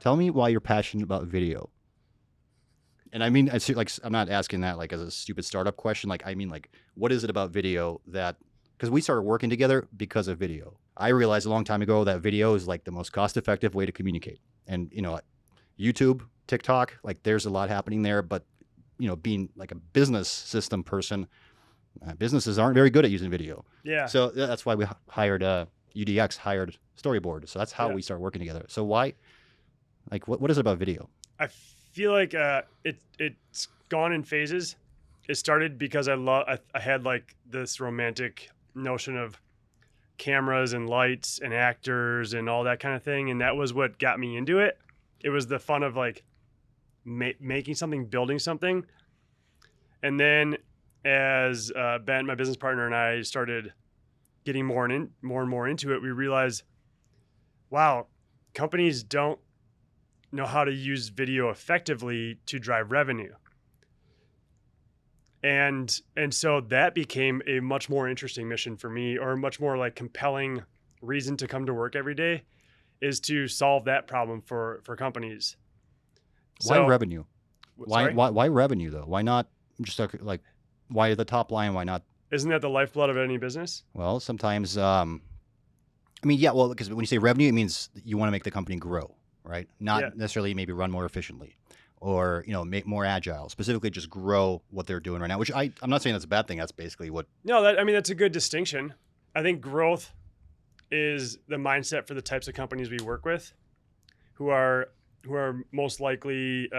Tell me why you're passionate about video. And I mean, like, I'm not asking that like as a stupid startup question. Like, I mean, like, what is it about video that, because we started working together because of video. I realized a long time ago that video is like the most cost effective way to communicate. And, YouTube, TikTok, like there's a lot happening there. But, being like a business system person, businesses aren't very good at using video. Yeah. So that's why we hired UDX, hired Storyboard. So that's how Yeah. we started working together. So why, like, what is it about video? I feel like it's gone in phases. It started because I had like this romantic notion of cameras and lights and actors and all that kind of thing, and that was what got me into it. It was the fun of like making something, building something. And then as Ben, my business partner, and I started getting more and more into it, we realized, wow, companies don't know how to use video effectively to drive revenue. And so that became a much more interesting mission for me, or a much more like compelling reason to come to work every day, is to solve that problem for companies. Why revenue? Sorry? Why revenue though? Why not just like why the top line? Why not? Isn't that the lifeblood of any business? Well, sometimes I mean, yeah, well, because when you say revenue, it means you want to make the company grow, right? Not necessarily maybe run more efficiently or, make more agile, specifically just grow what they're doing right now, which I'm not saying that's a bad thing. That's basically what. No, that's a good distinction. I think growth is the mindset for the types of companies we work with, who are most likely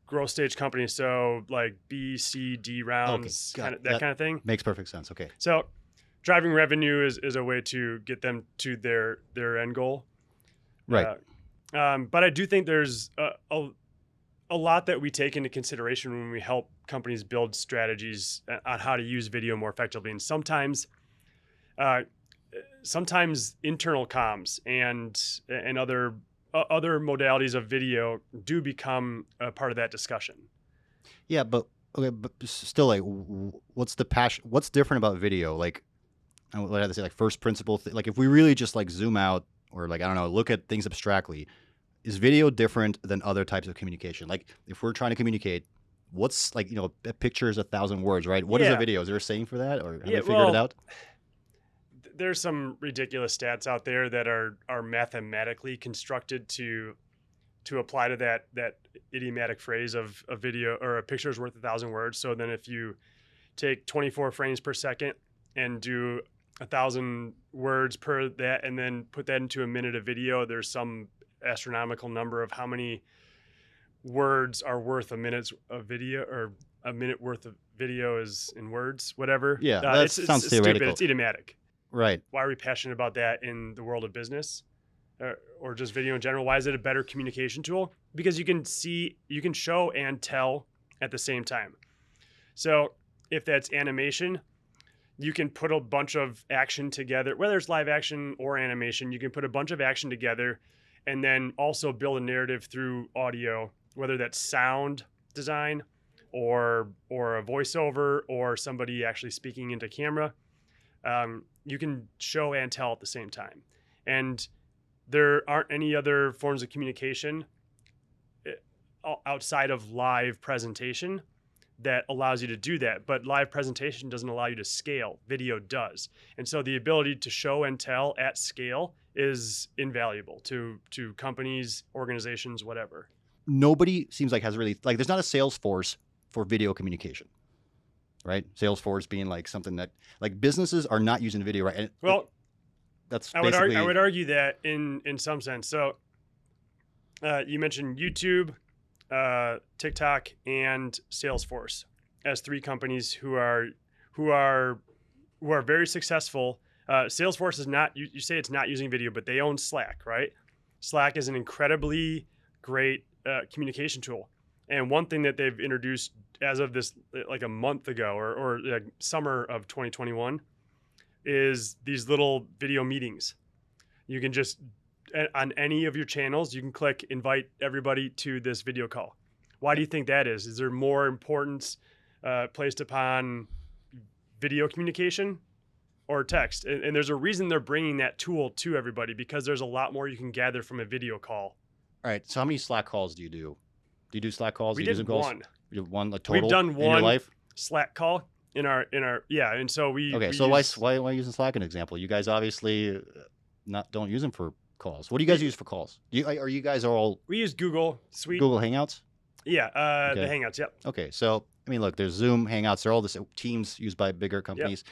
growth stage companies. So like B, C, D rounds, Okay, that kind of thing. Makes perfect sense. Okay. So driving revenue is a way to get them to their end goal. Right. But I do think there's a lot that we take into consideration when we help companies build strategies on how to use video more effectively. And sometimes internal comms and other modalities of video do become a part of that discussion. Yeah, but okay, but still, like, what's the passion? What's different about video? Like, what I have to say, like first principle. Like, if we really just like zoom out, or like I don't know, look at things abstractly, is video different than other types of communication? Like, if we're trying to communicate, what's like a picture is 1,000 words, right? What is a video? Is there a saying for that, or have we figured it out? There's some ridiculous stats out there that are mathematically constructed to apply to that idiomatic phrase of a video or a picture is worth 1,000 words. So then if you take 24 frames per second and do 1,000 words per that, and then put that into a minute of video, there's some astronomical number of how many words are worth a minute of video, or a minute worth of video is in words, whatever. Yeah, that sounds theoretical. Stupid. It's idiomatic. Right. Why are we passionate about that in the world of business, or just video in general? Why is it a better communication tool? Because you can show and tell at the same time. So if that's animation, you can put a bunch of action together, whether it's live action or animation. You can put a bunch of action together and then also build a narrative through audio, whether that's sound design or a voiceover or somebody actually speaking into camera. You can show and tell at the same time. And there aren't any other forms of communication outside of live presentation that allows you to do that. But live presentation doesn't allow you to scale. Video does. And so the ability to show and tell at scale is invaluable to companies, organizations, whatever. Nobody seems like has really, like, there's not a sales force for video communication. Right? Salesforce being like something that like businesses are not using video, right? And well, that's I would argue that in some sense. So you mentioned YouTube, TikTok, and Salesforce as three companies who are very successful. Salesforce is not, you say it's not using video, but they own Slack, right? Slack is an incredibly great communication tool. And one thing that they've introduced as of this, like a month ago or like summer of 2021, is these little video meetings. You can just, on any of your channels, you can click invite everybody to this video call. Why do you think that is? Is there more importance placed upon video communication or text? And there's a reason they're bringing that tool to everybody, because there's a lot more you can gather from a video call All right. So how many Slack calls do you do? Do you do Slack calls? We do you do did Zoom calls? one. You do one like total We've done in your one life? Slack call in our yeah, and so we Okay. we So use, why using Slack an example? You guys obviously don't use them for calls. What do you guys use for calls? Are you guys all we use Google Suite. Google Hangouts? Yeah, the Okay. Hangouts. Yep. Okay, so I mean, look, there's Zoom, Hangouts, they're all the Teams used by bigger companies.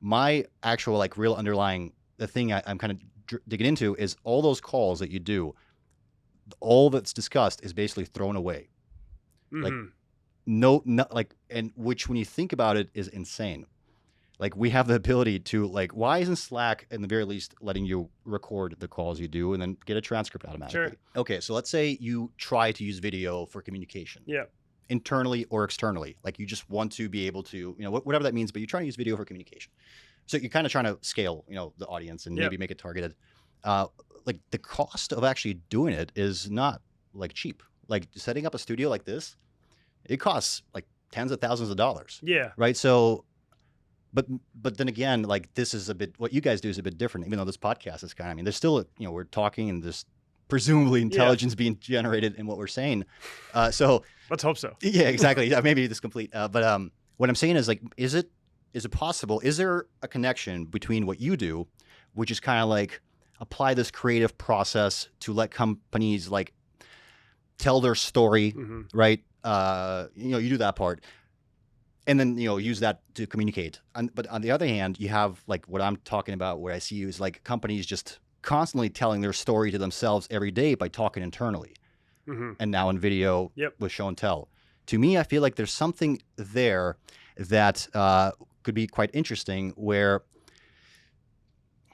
My actual like real underlying the thing I'm kind of digging into is all those calls that you do. All that's discussed is basically thrown away. Like Mhm. no, like, and which when you think about it is insane. Like we have the ability to like, why isn't Slack in the very least letting you record the calls you do and then get a transcript automatically? Sure. Okay, so let's say you try to use video for communication. Yeah. Internally or externally, like you just want to be able to, whatever that means, but you're trying to use video for communication. So you're kind of trying to scale, the audience and Yep. maybe make it targeted. Like the cost of actually doing it is not like cheap. Like setting up a studio like this, it costs like tens of thousands of dollars, Yeah. right? So, but then again, like this is a bit, what you guys do is a bit different, even though this podcast is kind of, I mean, there's still, we're talking and there's presumably intelligence being generated in what we're saying. So Let's hope so. yeah, exactly. Yeah, maybe this complete. But what I'm saying is like, is it possible? Is there a connection between what you do, which is kind of like apply this creative process to let companies like tell their story, Hmm. right? You do that part, and then use that to communicate. But on the other hand, you have like what I'm talking about, where I see you is like companies just constantly telling their story to themselves every day by talking internally. Hmm. And now in video Yep. with show and tell. To me, I feel like there's something there that could be quite interesting where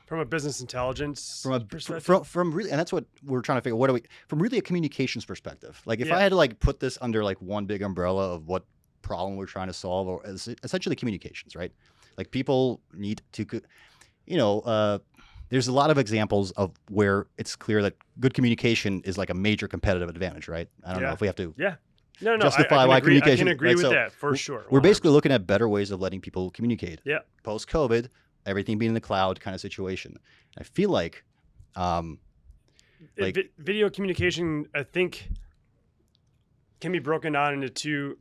From a business intelligence from perspective. from really, and that's what we're trying to figure. What do we from really a communications perspective? Like if Yeah. I had to like put this under like one big umbrella of what problem we're trying to solve, or essentially communications, right? Like people need to, there's a lot of examples of where it's clear that good communication is like a major competitive advantage, right? I don't know Yeah. if we have to Yeah. No, justify I can why agree, I communication. can agree right? with So that for we're- sure. We're basically 100%. looking at better ways of letting people communicate. Yeah. Post COVID, everything being in the cloud kind of situation. I feel like, like- Video communication, I think, can be broken down into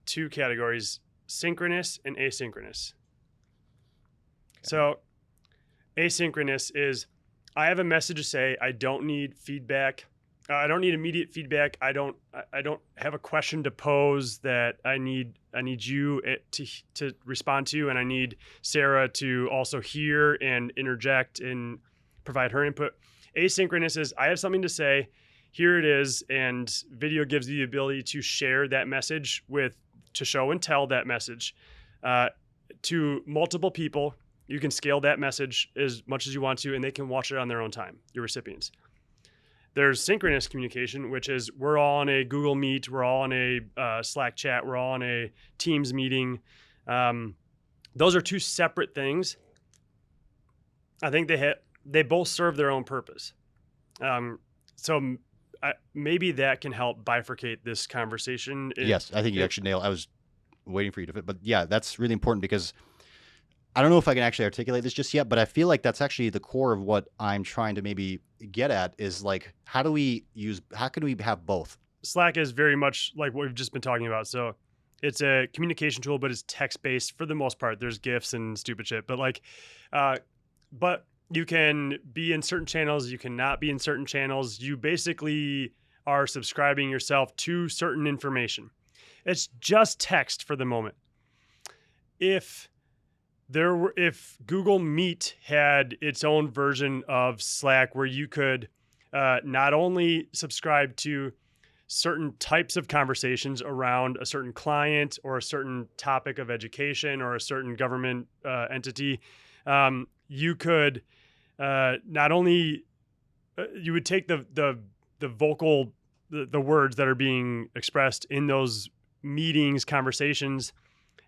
two categories: synchronous and asynchronous. So, asynchronous is I have a message to say. I don't need feedback. I don't need immediate feedback. I don't have a question to pose that I need you to respond to, and I need Sarah to also hear and interject and provide her input. Asynchronous is I have something to say, here it is, and video gives you the ability to share that message to show and tell that message to multiple people. You can scale that message as much as you want to, and they can watch it on their own time, your recipients. There's synchronous communication, which is we're all on a Google Meet, we're all on a Slack chat, we're all on a Teams meeting. Those are two separate things. I think they both serve their own purpose. So maybe that can help bifurcate this conversation. Yes, I think you actually nailed. I was waiting for you to fit, but yeah, that's really important because I don't know if I can actually articulate this just yet, but I feel like that's actually the core of what I'm trying to maybe get at is like, how can we have both? Slack is very much like what we've just been talking about. So it's a communication tool, but it's text-based for the most part. There's GIFs and stupid shit, but but you can be in certain channels. You cannot be in certain channels. You basically are subscribing yourself to certain information. It's just text for the moment. If Google Meet had its own version of Slack where you could not only subscribe to certain types of conversations around a certain client or a certain topic of education or a certain government entity, you could not only you would take the vocal the words that are being expressed in those meetings, conversations,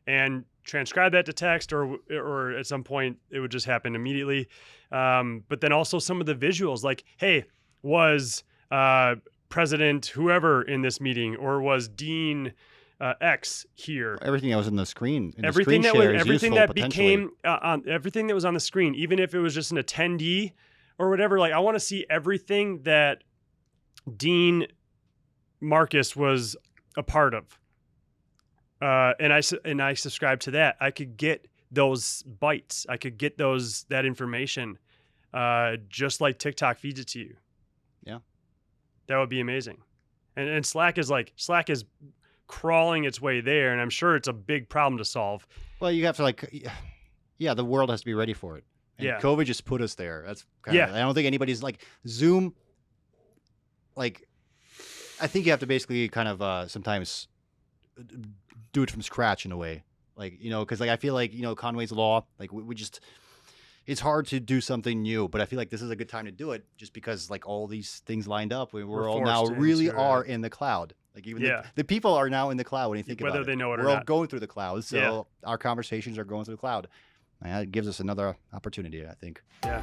and transcribe that to text, or at some point it would just happen immediately. But then also some of the visuals, like, hey, was President whoever in this meeting, or was Dean X here? Everything that was in the screen, Everything that potentially. everything that was on the screen, even if it was just an attendee or whatever. Like, I want to see everything that Dean Marcus was a part of. And I subscribe to that. I could get those bites. I could get that information, just like TikTok feeds it to you. Yeah, that would be amazing. And Slack is crawling its way there, and I'm sure it's a big problem to solve. well, you have to yeah, the world has to be ready for it. And Yeah. COVID just put us there. That's kind of, I don't think anybody's like Zoom. Like, I think you have to basically kind of sometimes do it from scratch in a way. Like, because like I feel like, Conway's Law, like we just, it's hard to do something new, but I feel like this is a good time to do it just because like all these things lined up. We're all now forced really into are it. in the cloud. Like even Yeah. the people are now in the cloud when you think Whether about it. they know it or We're all not. going through the cloud. So Yeah. our conversations are going through the cloud. And that gives us another opportunity, I think. Yeah.